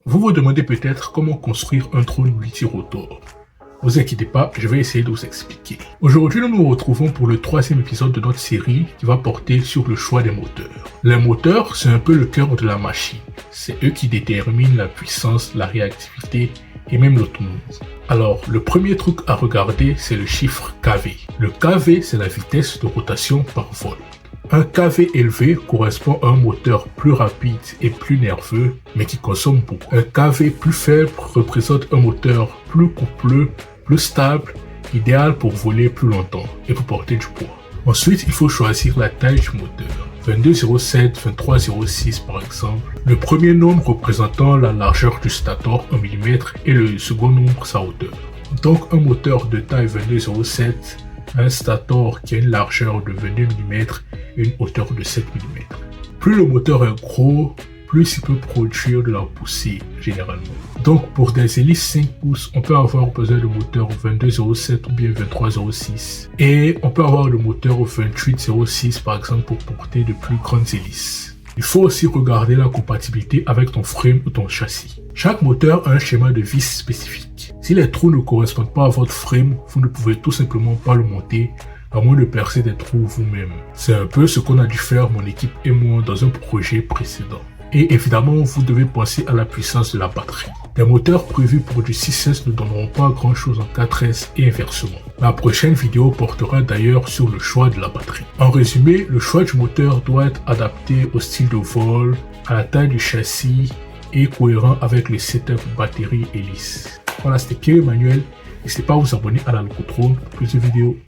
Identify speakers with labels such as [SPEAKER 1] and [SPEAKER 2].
[SPEAKER 1] Vous vous demandez peut-être comment construire un drone multirotor. Ne vous inquiétez pas, je vais essayer de vous expliquer. Aujourd'hui, nous nous retrouvons pour le troisième épisode de notre série qui va porter sur le choix des moteurs. Les moteurs, c'est un peu le cœur de la machine. C'est eux qui déterminent la puissance, la réactivité et même l'autonomie. Alors, le premier truc à regarder, c'est le chiffre kV. Le kV, c'est la vitesse de rotation par volt. Un kV élevé correspond à un moteur plus rapide et plus nerveux, mais qui consomme beaucoup. Un kV plus faible représente un moteur plus coupleux, plus stable, idéal pour voler plus longtemps et pour porter du poids. Ensuite, il faut choisir la taille du moteur. 2207, 2306 par exemple. Le premier nombre représentant la largeur du stator en millimètres et le second nombre sa hauteur. Donc un moteur de taille 2207 un stator qui a une largeur de 22 mm et une hauteur de 7 mm. Plus le moteur est gros, plus il peut produire de la poussée généralement. Donc pour des hélices 5 pouces, on peut avoir besoin de moteur 2207 ou bien 2306. Et on peut avoir le moteur 2806 par exemple pour porter de plus grandes hélices. Il faut aussi regarder la compatibilité avec ton frame ou ton châssis. Chaque moteur a un schéma de vis spécifique. Si les trous ne correspondent pas à votre frame, vous ne pouvez tout simplement pas le monter, à moins de percer des trous vous-même. C'est un peu ce qu'on a dû faire mon équipe et moi dans un projet précédent. Et évidemment, vous devez penser à la puissance de la batterie. Les moteurs prévus pour du 6S ne donneront pas grand chose en 4S et inversement. La prochaine vidéo portera d'ailleurs sur le choix de la batterie. En résumé, le choix du moteur doit être adapté au style de vol, à la taille du châssis et cohérent avec le setup batterie hélice. Voilà, c'était Pierre-Emmanuel. N'hésitez pas à vous abonner à la Locodrone pour plus de vidéos.